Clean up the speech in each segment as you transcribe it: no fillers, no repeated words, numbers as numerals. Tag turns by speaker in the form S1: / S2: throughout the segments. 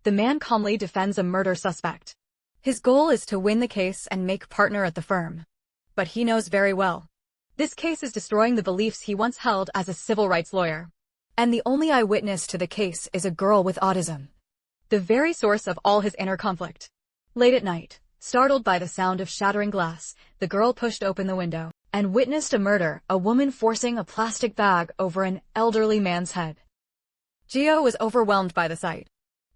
S1: the man calmly defends a murder suspect. His goal is to win the case and make partner at the firm. But he knows very well, this case is destroying the beliefs he once held as a civil rights lawyer. And the only eyewitness to the case is a girl with autism, the very source of all his inner conflict. Late at night, startled by the sound of shattering glass, the girl pushed open the window and witnessed a murder, a woman forcing a plastic bag over an elderly man's head. Gio was overwhelmed by the sight.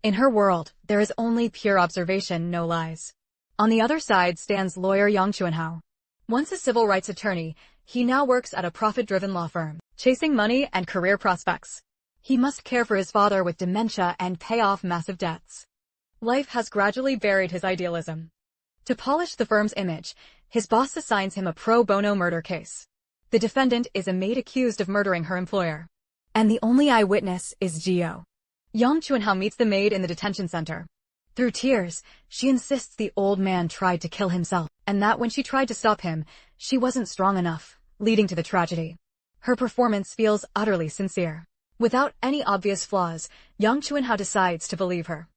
S1: In her world, there is only pure observation, no lies. On the other side stands lawyer Yang Chuanhao. Once a civil rights attorney, he now works at a profit-driven law firm, chasing money and career prospects. He must care for his father with dementia and pay off massive debts. Life has gradually buried his idealism. To polish the firm's image, his boss assigns him a pro bono murder case. The defendant is a maid accused of murdering her employer. And the only eyewitness is Gio. Yang Chuanhao meets the maid in the detention center. Through tears, she insists the old man tried to kill himself, and that when she tried to stop him, she wasn't strong enough, leading to the tragedy. Her performance feels utterly sincere. Without any obvious flaws, Yang Chuanhao decides to believe her.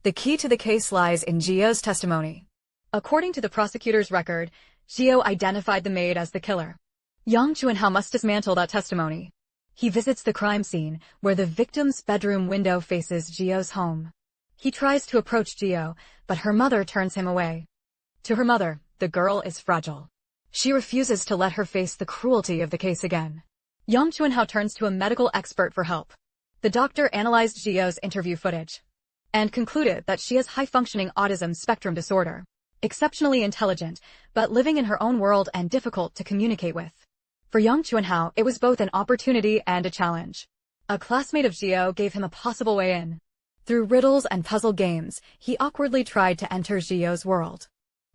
S1: The key to the case lies in Gio's testimony. According to the prosecutor's record, Gio identified the maid as the killer. Yang Chuanhao must dismantle that testimony. He visits the crime scene, where the victim's bedroom window faces Gio's home. He tries to approach Gio, but her mother turns him away. To her mother, the girl is fragile. She refuses to let her face the cruelty of the case again. Yang Chuanhao turns to a medical expert for help. The doctor analyzed Gio's interview footage and concluded that she has high-functioning autism spectrum disorder, exceptionally intelligent, but living in her own world and difficult to communicate with. For Yang Chuanhao, it was both an opportunity and a challenge. A classmate of Gio gave him a possible way in. Through riddles and puzzle games, he awkwardly tried to enter Gio's world.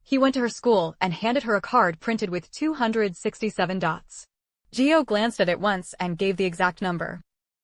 S1: He went to her school and handed her a card printed with 267 dots. Gio glanced at it once and gave the exact number.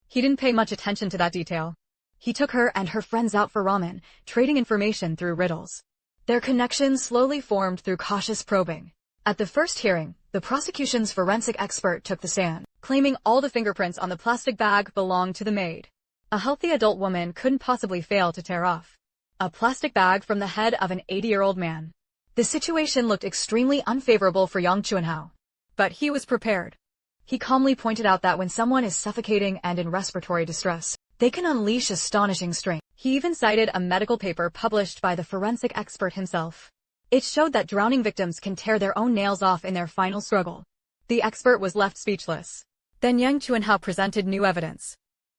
S1: He didn't pay much attention to that detail. He took her and her friends out for ramen, trading information through riddles. Their connection slowly formed through cautious probing. At the first hearing, the prosecution's forensic expert took the stand, claiming all the fingerprints on the plastic bag belonged to the maid. A healthy adult woman couldn't possibly fail to tear off a plastic bag from the head of an 80-year-old man. The situation looked extremely unfavorable for Yang Chuanhao, but he was prepared. He calmly pointed out that when someone is suffocating and in respiratory distress, they can unleash astonishing strength. He even cited a medical paper published by the forensic expert himself. It showed that drowning victims can tear their own nails off in their final struggle. The expert was left speechless. Then Yang Chuanhao presented new evidence.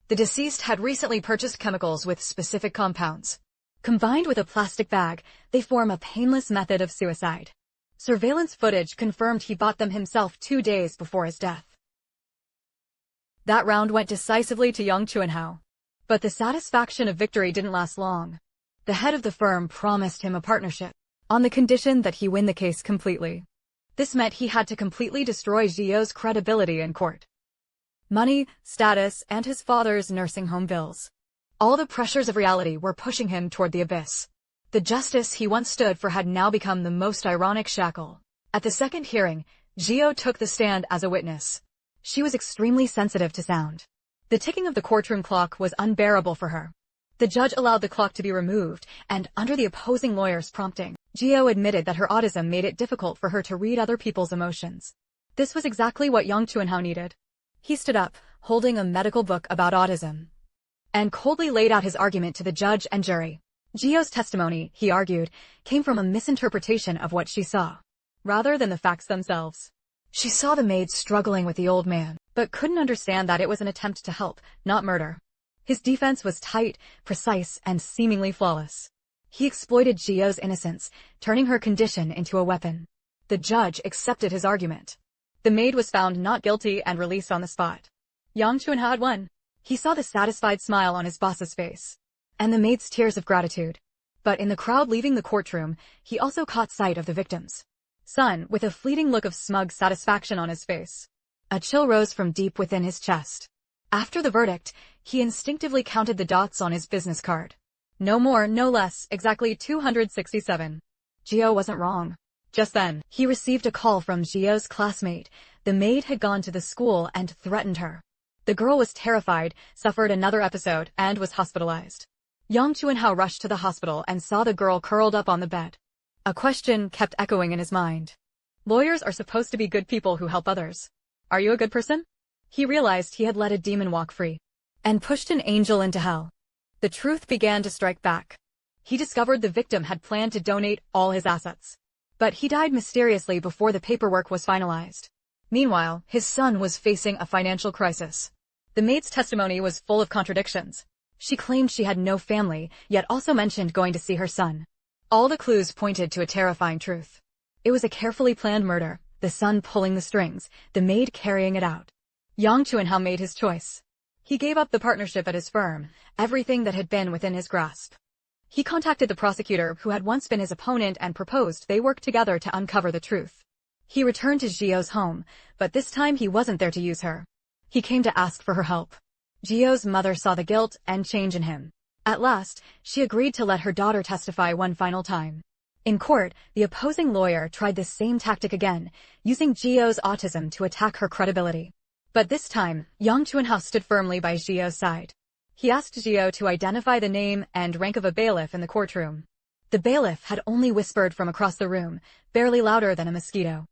S1: The deceased had recently purchased chemicals with specific compounds. Combined with a plastic bag, they form a painless method of suicide. Surveillance footage confirmed he bought them himself 2 days before his death. That round went decisively to Yang Chuanhao. But the satisfaction of victory didn't last long. The head of the firm promised him a partnership, on the condition that he win the case completely. This meant he had to completely destroy Gio's credibility in court. Money, status, and his father's nursing home bills. All the pressures of reality were pushing him toward the abyss. The justice he once stood for had now become the most ironic shackle. At the second hearing, Gio took the stand as a witness. She was extremely sensitive to sound. The ticking of the courtroom clock was unbearable for her. The judge allowed the clock to be removed, and under the opposing lawyer's prompting, Gio admitted that her autism made it difficult for her to read other people's emotions. This was exactly what Yang Chuanhao needed. He stood up, holding a medical book about autism, and coldly laid out his argument to the judge and jury. Gio's testimony, he argued, came from a misinterpretation of what she saw, rather than the facts themselves. She saw the maid struggling with the old man, but couldn't understand that it was an attempt to help, not murder. His defense was tight, precise, and seemingly flawless. He exploited Gio's innocence, turning her condition into a weapon. The judge accepted his argument. The maid was found not guilty and released on the spot. Yang Chuanhao had won. He saw the satisfied smile on his boss's face, and the maid's tears of gratitude. But in the crowd leaving the courtroom, he also caught sight of the victim's son, with a fleeting look of smug satisfaction on his face. A chill rose from deep within his chest. After the verdict, he instinctively counted the dots on his business card. No more, no less, exactly 267. Gio wasn't wrong. Just then, he received a call from Gio's classmate. The maid had gone to the school and threatened her. The girl was terrified, suffered another episode, and was hospitalized. Yang Chuanhao rushed to the hospital and saw the girl curled up on the bed. A question kept echoing in his mind. Lawyers are supposed to be good people who help others. Are you a good person? He realized he had let a demon walk free and pushed an angel into hell. The truth began to strike back. He discovered the victim had planned to donate all his assets. But he died mysteriously before the paperwork was finalized. Meanwhile, his son was facing a financial crisis. The maid's testimony was full of contradictions. She claimed she had no family, yet also mentioned going to see her son. All the clues pointed to a terrifying truth. It was a carefully planned murder, the son pulling the strings, the maid carrying it out. Yang Chuanhao made his choice. He gave up the partnership at his firm, everything that had been within his grasp. He contacted the prosecutor who had once been his opponent and proposed they work together to uncover the truth. He returned to Zhio's home, but this time he wasn't there to use her. He came to ask for her help. Zhio's mother saw the guilt and change in him. At last, she agreed to let her daughter testify one final time. In court, the opposing lawyer tried the same tactic again, using Zhio's autism to attack her credibility. But this time, Yang Chuanhao stood firmly by Zhio's side. He asked Zhio to identify the name and rank of a bailiff in the courtroom. The bailiff had only whispered from across the room, barely louder than a mosquito.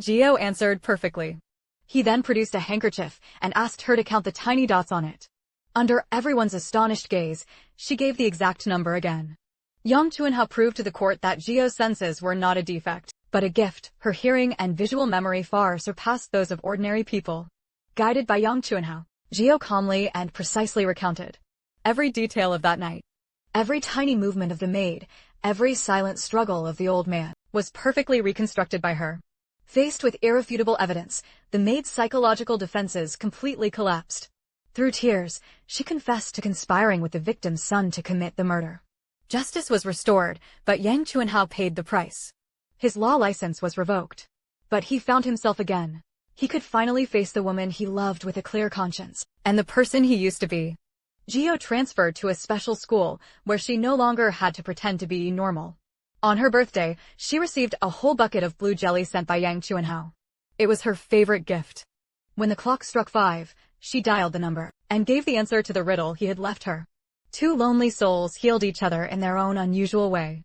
S1: Zhio answered perfectly. He then produced a handkerchief and asked her to count the tiny dots on it. Under everyone's astonished gaze, she gave the exact number again. Yang Chuanhao proved to the court that Zhio's senses were not a defect, but a gift. Her hearing and visual memory far surpassed those of ordinary people. Guided by Yang Chuanhao, Zhio calmly and precisely recounted every detail of that night. Every tiny movement of the maid, every silent struggle of the old man, was perfectly reconstructed by her. Faced with irrefutable evidence, the maid's psychological defenses completely collapsed. Through tears, she confessed to conspiring with the victim's son to commit the murder. Justice was restored, but Yang Chuanhao paid the price. His law license was revoked. But he found himself again. He could finally face the woman he loved with a clear conscience, and the person he used to be. Zhio transferred to a special school, where she no longer had to pretend to be normal. On her birthday, she received a whole bucket of blue jelly sent by Yang Chuanhao. It was her favorite gift. When the clock struck 5, she dialed the number, and gave the answer to the riddle he had left her. Two lonely souls healed each other in their own unusual way.